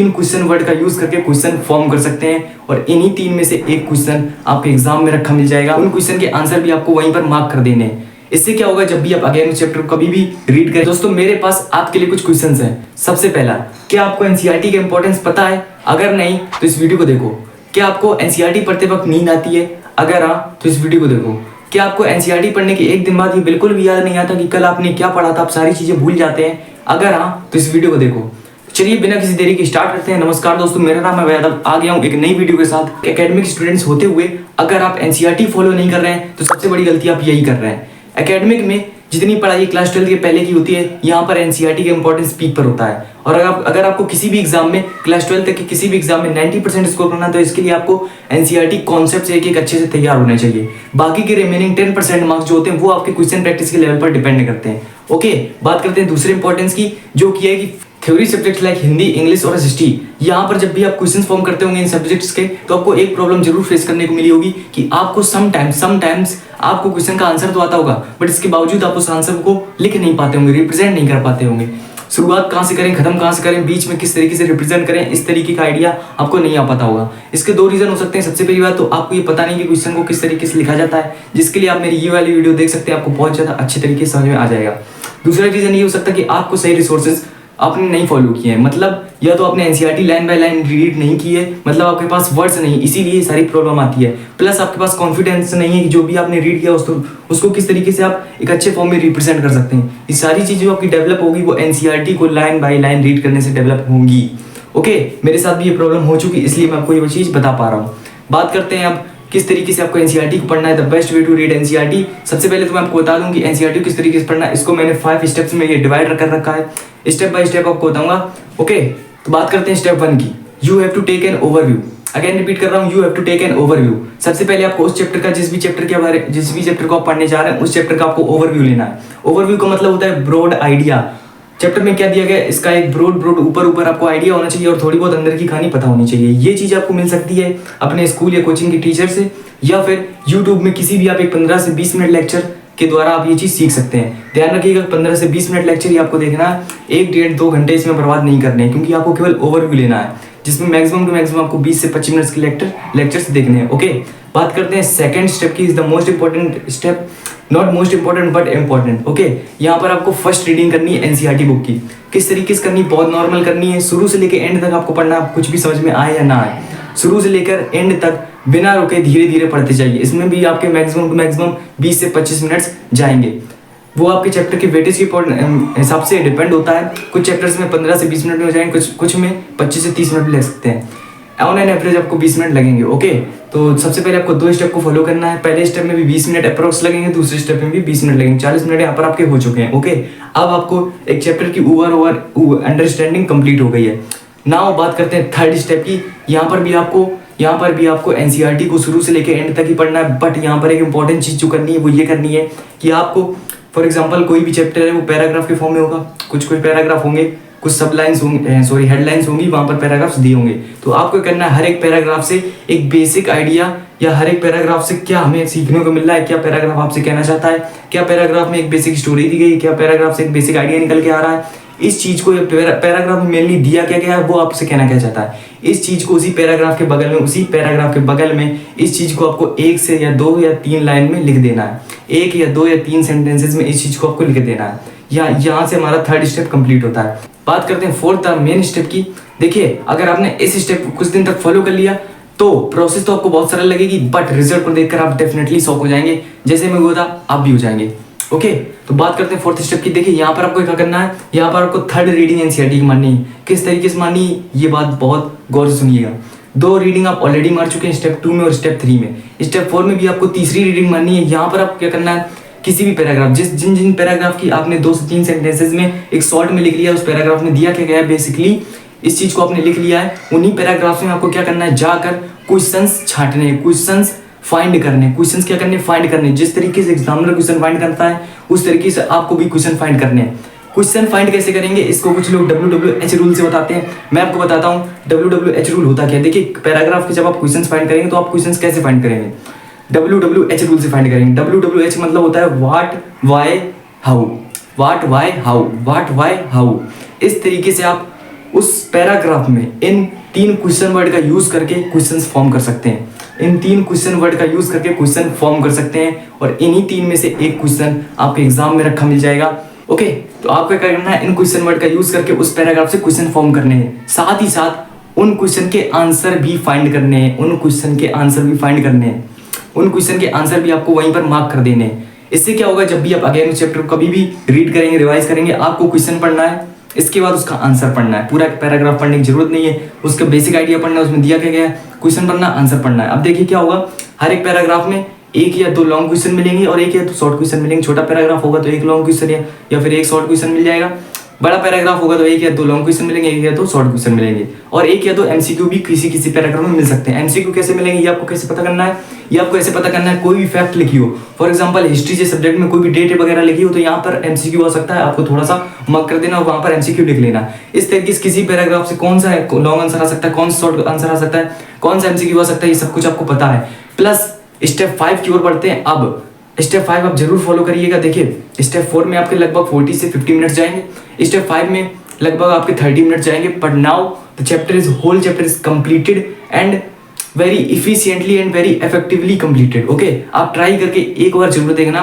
तीन question word का use करके क्वेश्चन फॉर्म कर सकते हैं और इन्हीं तीन में से एक क्वेश्चन आपके एग्जाम में रखा मिल जाएगा। उन क्वेश्चन के आंसर भी आपको वहीं पर मार्क कर देने हैं। इससे क्या होगा, जब भी आप अगेन चैप्टर को कभी भी रीड करें। दोस्तों मेरे पास आपके लिए कुछ क्वेश्चंस हैं। सबसे पहला, क्या आपको एनसीईआरटी का इंपॉर्टेंस पता है? अगर नहीं तो इस वीडियो को देखो। क्या आपको एनसीईआरटी पढ़ते वक्त नींद आती है? अगर हाँ तो इस वीडियो को देखो। क्या आपको एनसीईआरटी पढ़ने के एक दिन बाद ये बिल्कुल भी याद नहीं आता कि कल आपने क्या पढ़ा था? आप सारी चीजें भूल जाते हैं? अगर हाँ तो इस वीडियो को देखो। चलिए बिना किसी देरी के स्टार्ट करते हैं। नमस्कार दोस्तों, मेरा नाम है वैदव। आ गया हूँ एक नई वीडियो के साथ। एकेडमिक स्टूडेंट्स होते हुए अगर आप एनसीईआरटी फॉलो नहीं कर रहे हैं तो सबसे बड़ी गलती आप यही कर रहे हैं। एकेडमिक में जितनी पढ़ाई क्लास 12 के पहले की होती है, यहाँ पर एनसीईआरटी का इंपॉर्टेंस पीक पर होता है। और अगर आपको किसी भी एग्जाम में क्लास 12 तक के किसी भी एग्जाम में 90% स्कोर करना है तो इसके लिए आपको एनसीईआरटी कॉन्सेप्ट एक अच्छे से तैयार होने चाहिए। बाकी के रिमेनिंग 10% मार्क्स जो होते हैं वो आपके क्वेश्चन प्रैक्टिस के लेवल पर डिपेंड करते हैं। ओके, बात करते हैं दूसरे इंपॉर्टेंस की, जो कि है कि theory subjects like Hindi, English और हिस्ट्री, यहाँ पर जब भी आप क्वेश्चंस फॉर्म करते होंगे इन सब्जेक्ट्स के, तो आपको एक प्रॉब्लम जरूर फेस करने को मिली होगी कि आपको समटाइम्स आपको क्वेश्चन का आंसर तो आता होगा, बट इसके बावजूद आप उस आंसर को लिख नहीं पाते होंगे, रिप्रेजेंट नहीं कर पाते होंगे। शुरुआत कहाँ से करें, खत्म कहाँ से करें, बीच में किस तरीके से रिप्रेजेंट करें, इस तरीके का आइडिया आपको नहीं आ पाता होगा। इसके दो रीजन हो सकते हैं। सबसे पहली बात तो आपको ये पता नहीं कि क्वेश्चन को किस तरीके से लिखा जाता है, जिसके लिए आप मेरी ये वाली वीडियो देख सकते हैं, आपको बहुत ज्यादा अच्छे तरीके से समझ में आ जाएगा। दूसरा रीजन ये हो सकता है कि आपको सही रिसोर्सेज आपने नहीं फॉलो किए हैं, मतलब या तो आपने NCERT line by line read नहीं की है, मतलब आपके पास वर्ड्स नहीं, इसीलिए सारी प्रॉब्लम आती है। प्लस आपके पास कॉन्फिडेंस नहीं है कि जो भी आपने रीड किया उसको किस तरीके से आप एक अच्छे फॉर्म में रिप्रेजेंट कर सकते हैं। ये सारी चीजें जो आपकी डेवलप होगी वो एनसीईआरटी को लाइन बाय लाइन रीड करने से डेवलप होंगी। ओके, मेरे साथ भी ये प्रॉब्लम हो चुकी, इसलिए मैं आपको ये चीज बता पा रहा हूँ। बात करते हैं अब किस तरीके से आपको एनसीईआरटी को पढ़ना है, the best way to read NCERT. सबसे पहले तो मैं आपको बता दूं कि एनसीईआरटी किस तरीके से पढ़ना है। इसको मैंने 5 स्टेप्स में ये डिवाइड कर रखा है, स्टेप बाय स्टेप आपको बताऊंगा। ओके, तो बात करते हैं स्टेप 1 की। You have to take an overview. Again repeat कर रहा हूँ, you have to take an overview. सबसे पहले आपको उस चैप्टर का जिस भी चैप्टर को आप पढ़ने जा रहे हैं उस चैप्टर का आपको ओवरव्यू लेना है। ओवरव्यू का मतलब होता है ब्रॉड आइडिया। चैप्टर में क्या दिया गया है इसका एक ब्रॉड ऊपर आपको आइडिया होना चाहिए और थोड़ी बहुत अंदर की कहानी पता होनी चाहिए। ये चीज आपको मिल सकती है अपने स्कूल या कोचिंग के टीचर से, या फिर यूट्यूब में किसी भी आप एक 15 से 20 मिनट लेक्चर के द्वारा आप ये चीज सीख सकते हैं। ध्यान रखिएगा 15 से 20 मिनट लेक्चर ही आपको देखना है, 1-1.5-2 घंटे इसमें बर्बाद नहीं करने हैं, क्योंकि आपको केवल ओवरव्यू लेना है, जिसमें मैक्सिमम टू मैक्सिमम आपको 20 से 25 मिनट के लेक्चर्स देखने हैं। ओके, बात करते हैं सेकंड स्टेप की। Is the most important step, not most important but important. Okay, यहाँ पर आपको फर्स्ट रीडिंग करनी है एनसीईआरटी बुक की। किस तरीके से करनी? बहुत नॉर्मल करनी है। शुरू से लेकर एंड तक आपको पढ़ना है, कुछ भी समझ में आए या ना आए, शुरू से लेकर एंड तक बिना रुके धीरे धीरे पढ़ते जाइए। इसमें भी आपके मैक्सिमम टू मैक्सिमम 20 से 25 मिनट्स जाएंगे। वो आपके चैप्टर के वेटेज के हिसाब से डिपेंड होता है। कुछ चैप्टर्स में 15 से 20 मिनट में हो जाएंगे, कुछ में 25 से 30 मिनट ले सकते हैं। ऑन एन एवरेज आपको 20 मिनट लगेंगे। ओके, तो सबसे पहले आपको 2 स्टेप को फॉलो करना है। पहले स्टेप में भी 20 मिनट अप्रोक्स लगेंगे, दूसरे स्टेप में भी 20 मिनट लगेंगे। 40 मिनट यहाँ पर आपके हो चुके हैं। ओके, अब आपको एक चैप्टर की ओवर अंडरस्टैंडिंग कंप्लीट हो गई है। नाउ बात करते हैं थर्ड स्टेप की। यहाँ पर भी आपको एनसीईआरटी को शुरू से लेकर एंड तक ही पढ़ना है, बट यहाँ पर एक इंपॉर्टेंट चीज जो करनी है वो ये करनी है कि आपको फॉर एग्जाम्पल कोई भी चैप्टर है वो पैराग्राफ के फॉर्म में होगा, कुछ पैराग्राफ होंगे, कुछ सब लाइन्स होंगे, हेडलाइंस होंगी, वहां पर पैराग्राफ्स दिए होंगे। तो आपको करना है हर एक पैराग्राफ से एक बेसिक आइडिया, या हर एक पैराग्राफ से क्या हमें सीखने को मिल रहा है, क्या पैराग्राफ आपसे कहना चाहता है, क्या पैराग्राफ में एक बेसिक स्टोरी दी गई, क्या पैराग्राफ से एक बेसिक आइडिया निकल के आ रहा है, इस चीज को पैराग्राफ में मेनली दिया क्या गया है वो आपसे कहना क्या चाहता है, इस चीज को उसी पैराग्राफ के बगल में इस चीज को आपको 1 से या 2 या 3 लाइन में लिख देना है। 1 या 2 या 3 सेंटेंसेस में इस चीज को आपको लिख देना है। यहाँ से हमारा थर्ड स्टेप कंप्लीट होता है। बात करते हैं फोर्थ मेन स्टेप की। देखिए, अगर आपने इस स्टेप को कुछ दिन तक फॉलो कर लिया तो प्रोसेस तो आपको बहुत सरल लगेगी, बट रिजल्ट को देखकर आप डेफिनेटली शॉक हो जाएंगे। जैसे मैं हुआ था आप भी हो जाएंगे। ओके, तो बात करते हैं फोर्थ स्टेप की। देखिए, यहाँ पर आपको क्या करना है, यहाँ पर आपको थर्ड रीडिंग एनसीईआरटी की माननी है। किस तरीके से माननी है ये बात बहुत गौर से सुनिएगा। 2 रीडिंग आप ऑलरेडी मार चुके हैं, स्टेप 2 में और स्टेप 3 में। स्टेप 4 में भी आपको तीसरी रीडिंग माननी है। यहाँ पर आपको क्या करना है, किसी भी पैराग्राफ जिन पैराग्राफ की आपने 2 से 3 सेंटेंसेस में एक शॉर्ट में लिख लिया, उस पैराग्राफ में दिया क्या गया है बेसिकली इस चीज को आपने लिख लिया है, उन्हीं पैराग्राफ में आपको क्या करना है, जाकर क्वेश्चंस छांटने, क्वेश्चंस फाइंड करने, क्वेश्चंस क्या करने, फाइंड करने। जिस तरीके से एग्जामिनर क्वेश्चन फाइंड करता है उस तरीके से आपको भी क्वेश्चन फाइंड करने हैं। क्वेश्चन फाइंड कैसे करेंगे, इसको कुछ लोग WWH रूल से बताते हैं, मैं आपको बताता हूँ WWH रूल होता क्या है। देखिए, पैराग्राफ के जब आप क्वेश्चंस फाइंड करेंगे तो आप क्वेश्चंस कैसे फाइंड करेंगे, WWH रूल से फाइंड करेंगे। WWH मतलब होता है what why how, what why how, what why how. इस तरीके से आप उस पैराग्राफ में इन 3 क्वेश्चन वर्ड का यूज करके क्वेश्चंस फॉर्म कर सकते हैं। इन 3 क्वेश्चन वर्ड का यूज करके क्वेश्चन फॉर्म कर सकते हैं और इन्हीं 3 में से एक क्वेश्चन आपके एग्जाम में रखा मिल जाएगा। ओके, तो आपको क्या करना है, इन क्वेश्चन वर्ड का यूज करके उस पैराग्राफ से क्वेश्चन फॉर्म करने हैं, साथ ही साथ उन क्वेश्चन के आंसर भी फाइंड करने हैं, उन क्वेश्चन के आंसर भी फाइंड करने हैं, उन क्वेश्चन के आंसर भी आपको वहीं पर मार्क कर देने हैं। इससे क्या होगा, जब भी आप अगेन चैप्टर को कभी भी रीड करेंगे, रिवाइज करेंगे, आपको क्वेश्चन पढ़ना है, इसके बाद उसका आंसर पढ़ना है। पूरा पैराग्राफ पढ़ने की जरूरत नहीं है, उसका बेसिक आइडिया पढ़ना है, उसमें दिया क्या गया है, क्वेश्चन पढ़ना, आंसर पढ़ना है। अब देखिए क्या होगा, हर एक पैराग्राफ में 1 या 2 लॉन्ग क्वेश्चन मिलेंगे और 1 या 2 शॉर्ट क्वेश्चन मिलेंगे। छोटा पैराग्राफ होगा तो 1 लॉन्ग क्वेश्चन या फिर 1 शॉर्ट क्वेश्चन मिल जाएगा। बड़ा पैराग्राफ होगा तो 1 या 2 लॉन्ग क्वेश्चन मिलेंगे, 1 या 2 शॉर्ट क्वेश्चन मिलेंगे और 1 या 2 एमसीक्यू भी किसी पैराग्राफ में मिल सकते हैं। एमसीक्यू कैसे मिलेंगे, ये आपको कैसे पता करना है, ये आपको ऐसे पता करना है, कोई भी फैक्ट लिखी हो, फॉर एग्जांपल हिस्ट्री के सब्जेक्ट में कोई भी डेट वगैरह लिखी हो तो यहाँ पर एमसीक्यू आ सकता है, आपको थोड़ा सा मार्क कर देना और वहां पर एमसीक्यू लिख लेना। इस तरीके से किसी पैराग्राफ से कौन सा लॉन्ग आंसर आ सकता है, कौन सा शॉर्ट आंसर आ सकता है, कौन सा एमसीक्यू आ सकता है, ये सब कुछ आपको पता है। प्लस स्टेप 5 की ओर बढ़ते हैं। अब स्टेप 5 आप जरूर फॉलो करिएगा। देखिए स्टेप 4 में आपके लगभग 40 से 50 मिनट जाएंगे, स्टेप 5 में लगभग आपके 30 मिनट जाएंगे। But now the whole chapter is completed and very efficiently and very effectively completed. Okay, आप ट्राई करके एक बार जरूर देखना।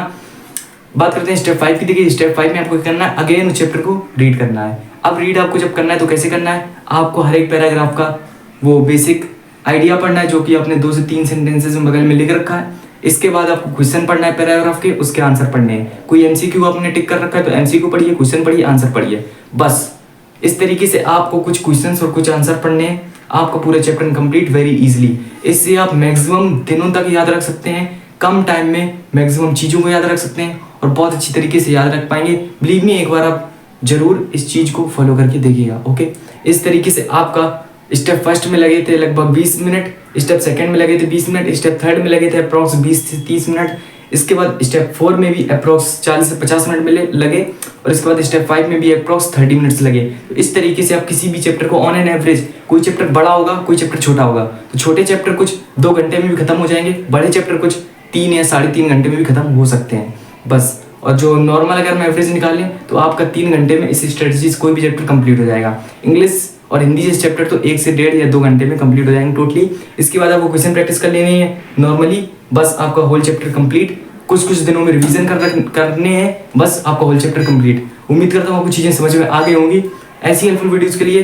बात करते हैं स्टेप 5 की। देखिए स्टेप 5 में आपको क्या करना है, अगेन उस चैप्टर को रीड करना है। अब रीड आपको जब करना है तो कैसे करना है, आपको हर एक पैराग्राफ का वो बेसिक आइडिया पढ़ना है जो कि आपने 2 से 3 सेंटेंसेस में बगल में लिख रखा है। इसके बाद आपको क्वेश्चन पढ़ना है पैराग्राफ के, उसके आंसर पढ़ने हैं। कोई एमसीक्यू आपने टिक कर रखा है तो एमसीक्यू पढ़िए, क्वेश्चन पढ़िए, आंसर पढ़िए। बस इस तरीके से आपको कुछ क्वेश्चंस और कुछ आंसर पढ़ने हैं, आपका पूरा चैप्टर कंप्लीट वेरी इजीली। इससे आप मैक्सिमम दिनों तक याद रख सकते हैं, कम टाइम में मैक्सिमम चीज़ों को याद रख सकते हैं और बहुत अच्छी तरीके से याद रख पाएंगे। बिलीव मी, एक बार आप जरूर इस चीज़ को फॉलो करके देखिएगा। ओके, इस तरीके से आपका स्टेप 1 में लगे थे लगभग 20 मिनट, स्टेप 2 में लगे थे 20 मिनट, स्टेप 3 में लगे थे अप्रॉक्स 20 से 30 मिनट, इसके बाद स्टेप 4 में भी अप्रॉक्स 40 से 50 मिनट लगे और इसके बाद स्टेप 5 में भी अप्रॉक्स 30 मिनट्स लगे। तो इस तरीके से आप किसी भी चैप्टर को ऑन एन एवरेज, कोई चैप्टर बड़ा होगा, कोई चैप्टर छोटा होगा, तो छोटे चैप्टर कुछ 2 घंटे में भी खत्म हो जाएंगे, बड़े चैप्टर कुछ 3 या 3.5 घंटे में भी खत्म हो सकते हैं बस। और जो नॉर्मल अगर मैं एवरेज निकालें तो आपका 3 घंटे में इस स्ट्रेटजीज कोई भी चैप्टर कंप्लीट हो जाएगा। इंग्लिश और हिंदी जैसे चैप्टर तो 1 से 1.5 या 2 घंटे में कंप्लीट हो जाएंगे टोटली। इसके बाद आपको क्वेश्चन प्रैक्टिस कर लेनी है नॉर्मली, बस आपका होल चैप्टर कंप्लीट। कुछ दिनों में रिवीजन करने हैं, बस आपका होल चैप्टर कंप्लीट। उम्मीद करता हूँ आपको चीज़ें समझ में आ गई होंगी। ऐसी हेल्पफुल वीडियोज़ के लिए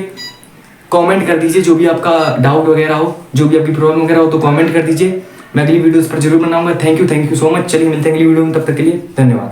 कमेंट कर दीजिए, जो भी आपका डाउट वगैरह हो, जो भी आपकी प्रॉब्लम वगैरह हो तो कमेंट कर दीजिए। मैं अगली वीडियोज़ पर जरूर बनाऊंगा। Thank you so much. चलिए मिलते हैं अगली वीडियो में, तब तक के लिए धन्यवाद।